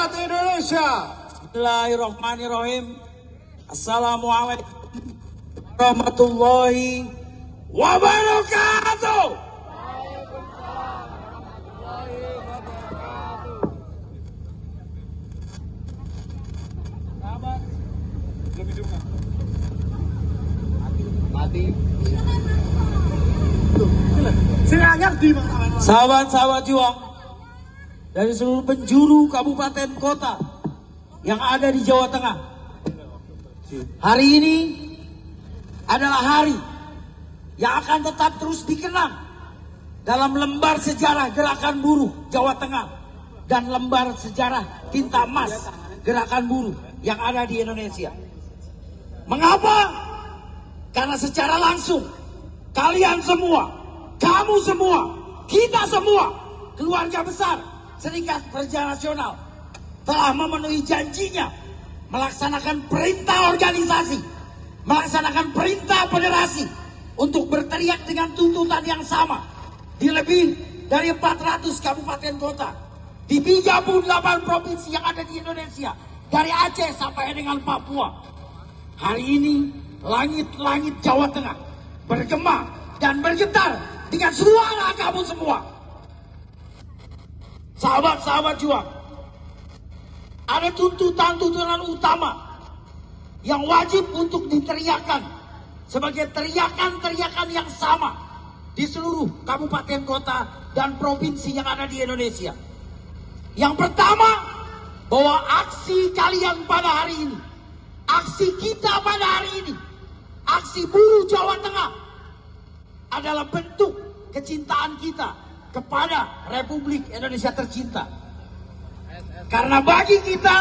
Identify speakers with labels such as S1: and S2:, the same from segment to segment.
S1: rakyat Indonesia.
S2: Bismillahirrahmanirrahim. Assalamualaikum warahmatullahi wabarakatuh. Sahabat-sahabat juang dari seluruh penjuru kabupaten kota yang ada di Jawa Tengah, hari ini adalah hari yang akan tetap terus dikenang dalam lembar sejarah Gerakan Buruh Jawa Tengah dan lembar sejarah tinta emas Gerakan Buruh yang ada di Indonesia. Mengapa? Karena secara langsung kalian semua, kamu semua, kita semua, keluarga besar Serikat Pekerja Nasional telah memenuhi janjinya melaksanakan perintah organisasi, melaksanakan perintah federasi untuk berteriak dengan tuntutan yang sama di lebih dari 400 kabupaten kota di 38 provinsi yang ada di Indonesia, dari Aceh sampai dengan Papua. Hari ini langit-langit Jawa Tengah bergema dan bergetar dengan suara kamu semua. Sahabat-sahabat juang, ada tuntutan-tuntutan utama yang wajib untuk diteriakan sebagai teriakan-teriakan yang sama di seluruh kabupaten kota dan provinsi yang ada di Indonesia. Yang pertama, bahwa aksi kalian pada hari ini, aksi kita pada hari ini, aksi buruh Jawa Tengah adalah bentuk kecintaan kita kepada Republik Indonesia tercinta. Karena bagi kita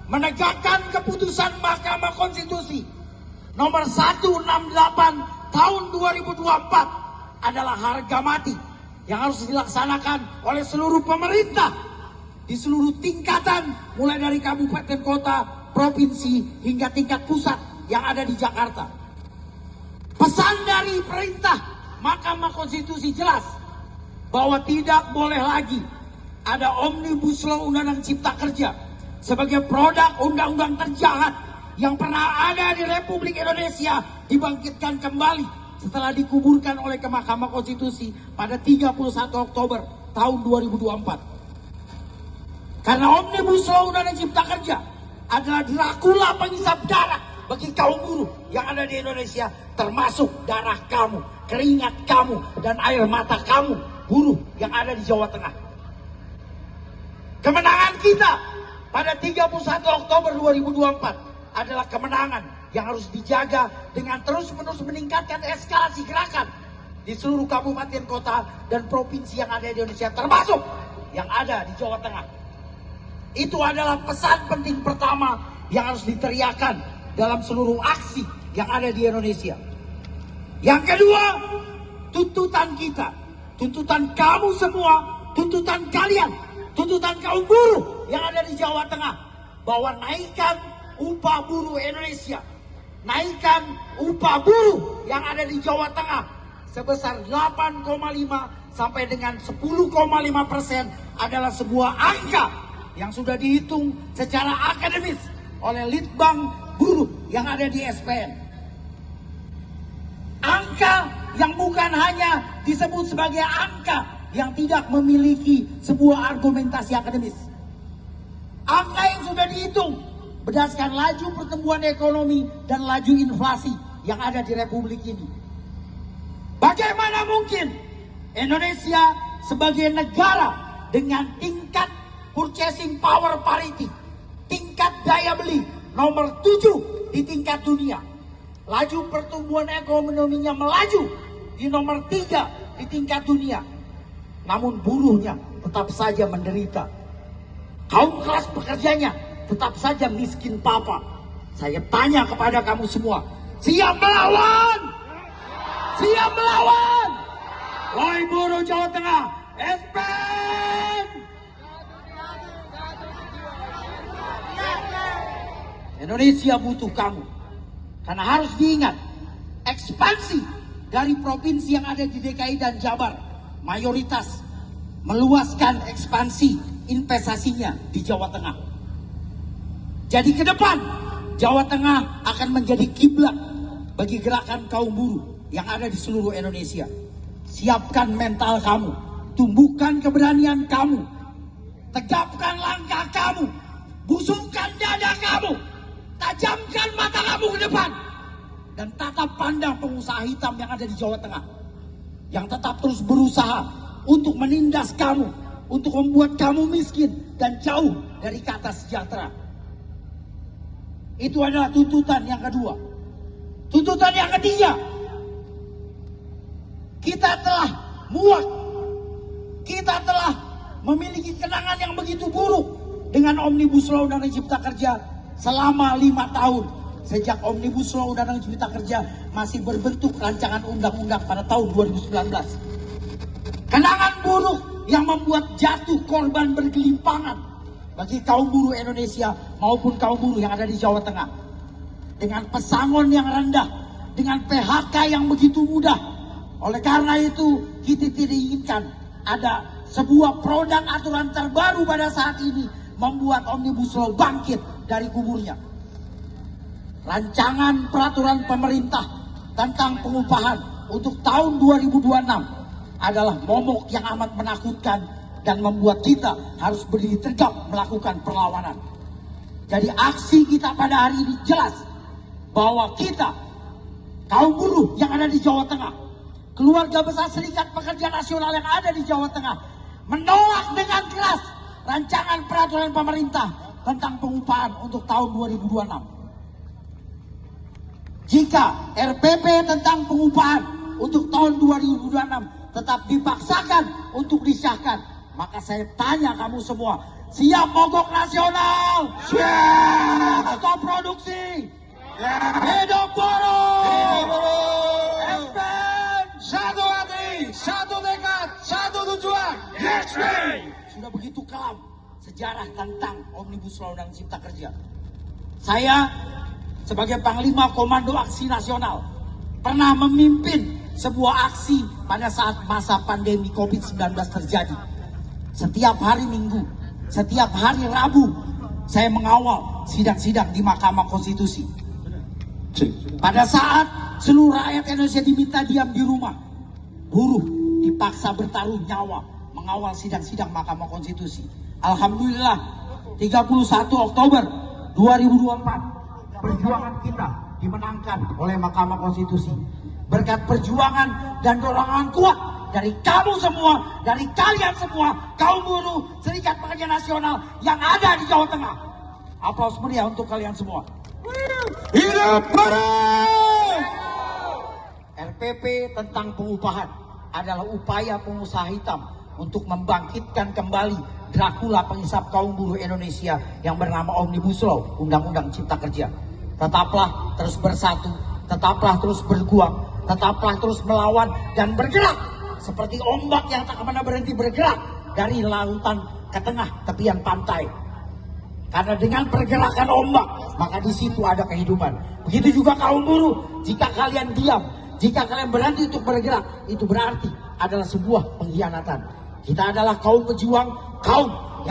S2: menegakkan keputusan Mahkamah Konstitusi nomor 168 tahun 2024 adalah harga mati yang harus dilaksanakan oleh seluruh pemerintah di seluruh tingkatan, mulai dari kabupaten kota, provinsi hingga tingkat pusat yang ada di Jakarta. Pesan dari perintah Mahkamah Konstitusi jelas bahwa tidak boleh lagi ada Omnibus Law Undang-Undang Cipta Kerja sebagai produk undang-undang terjahat yang pernah ada di Republik Indonesia dibangkitkan kembali setelah dikuburkan oleh Mahkamah Konstitusi pada 31 Oktober tahun 2024. Karena Omnibus Law Undang-Undang Cipta Kerja adalah Dracula penghisap darah bagi kaum buruh yang ada di Indonesia, termasuk darah kamu, keringat kamu, dan air mata kamu, buruh yang ada di Jawa Tengah. Kemenangan kita pada 31 Oktober 2024 adalah kemenangan yang harus dijaga dengan terus-menerus meningkatkan eskalasi gerakan di seluruh kabupaten kota dan provinsi yang ada di Indonesia, termasuk yang ada di Jawa Tengah. Itu adalah pesan penting pertama yang harus diteriakan dalam seluruh aksi yang ada di Indonesia. Yang kedua, tuntutan kita, tuntutan kamu semua, tuntutan kalian, tuntutan kaum buruh yang ada di Jawa Tengah, bahwa naikkan upah buruh Indonesia, naikkan upah buruh yang ada di Jawa Tengah sebesar 8,5 sampai dengan 10,5% adalah sebuah angka yang sudah dihitung secara akademis oleh Litbang Buruh yang ada di SPN. Angka yang bukan hanya disebut sebagai angka yang tidak memiliki sebuah argumentasi akademis. Angka yang sudah dihitung berdasarkan laju pertumbuhan ekonomi dan laju inflasi yang ada di Republik ini. Bagaimana mungkin Indonesia sebagai negara dengan tingkat purchasing power parity, tingkat daya beli nomor 7 di tingkat dunia, laju pertumbuhan ekonominya melaju di nomor 3 di tingkat dunia, namun buruhnya tetap saja menderita, kaum kelas pekerjanya tetap saja miskin papa. Saya tanya kepada kamu semua, siap melawan? Siap melawan? Wahai buruh Jawa Tengah, SPN! Indonesia butuh kamu. Karena harus diingat, ekspansi dari provinsi yang ada di DKI dan Jabar mayoritas meluaskan ekspansi investasinya di Jawa Tengah. Jadi ke depan, Jawa Tengah akan menjadi kiblat bagi gerakan kaum buruh yang ada di seluruh Indonesia. Siapkan mental kamu, tumbuhkan keberanian kamu, tegapkan langkah kamu, busungkan dada kamu, tajamkan mata kamu ke depan, dan tatap pandang pengusaha hitam yang ada di Jawa Tengah, yang tetap terus berusaha untuk menindas kamu, untuk membuat kamu miskin dan jauh dari kata sejahtera. Itu adalah tuntutan yang kedua. Tuntutan yang ketiga, kita telah muak, kita telah memiliki kenangan yang begitu buruk dengan Omnibus Law Undang-Undang Cipta Kerja selama 5 tahun. Sejak Omnibus Law Undang-Undang Cipta Kerja masih berbentuk rancangan undang-undang pada tahun 2019. Kenangan buruk yang membuat jatuh korban bergelimpangan bagi kaum buruh Indonesia maupun kaum buruh yang ada di Jawa Tengah. Dengan pesangon yang rendah, dengan PHK yang begitu mudah. Oleh karena itu, kita tidak inginkan ada sebuah produk aturan terbaru pada saat ini membuat Omnibus Law bangkit dari kuburnya. Rancangan peraturan pemerintah tentang pengupahan untuk tahun 2026 adalah momok yang amat menakutkan dan membuat kita harus berdiri tegap melakukan perlawanan. Jadi aksi kita pada hari ini jelas bahwa kita, kaum buruh yang ada di Jawa Tengah, keluarga besar Serikat Pekerja Nasional yang ada di Jawa Tengah, menolak dengan keras rancangan peraturan pemerintah tentang pengupahan untuk tahun 2026. Jika RPP tentang pengupahan untuk tahun 2026 tetap dipaksakan untuk disahkan, maka saya tanya kamu semua, siap mogok nasional? Siap! Stop produksi! Hidup buruh! Espen!
S1: Satu hati, satu tekad, satu tujuan. Yes,
S2: Sudah begitu kelam sejarah tentang Omnibus Law Undang Cipta Kerja. Saya sebagai Panglima Komando Aksi Nasional pernah memimpin sebuah aksi pada saat masa pandemi COVID-19 terjadi. Setiap hari Minggu, setiap hari Rabu, saya mengawal sidang-sidang di Mahkamah Konstitusi. Pada saat seluruh rakyat Indonesia diminta diam di rumah, buruh dipaksa bertaruh nyawa mengawal sidang-sidang Mahkamah Konstitusi. Alhamdulillah, 31 Oktober 2024, perjuangan kita dimenangkan oleh Mahkamah Konstitusi. Berkat perjuangan dan dorongan kuat dari kamu semua, dari kalian semua, kaum buruh Serikat Pekerja Nasional yang ada di Jawa Tengah. Aplaus meriah untuk kalian semua.
S1: Hidup buruh!
S2: RPP tentang pengupahan adalah upaya pengusaha hitam untuk membangkitkan kembali Dracula penghisap kaum buruh Indonesia yang bernama Omnibus Law Undang-Undang Cipta Kerja. Tetaplah terus bersatu, tetaplah terus berjuang, tetaplah terus melawan dan bergerak seperti ombak yang tak pernah berhenti bergerak dari lautan ke tengah tepian pantai. Karena dengan pergerakan ombak, maka di situ ada kehidupan. Begitu juga kaum buruh, jika kalian diam, jika kalian berhenti untuk bergerak, itu berarti adalah sebuah pengkhianatan. Kita adalah kaum pejuang, kaum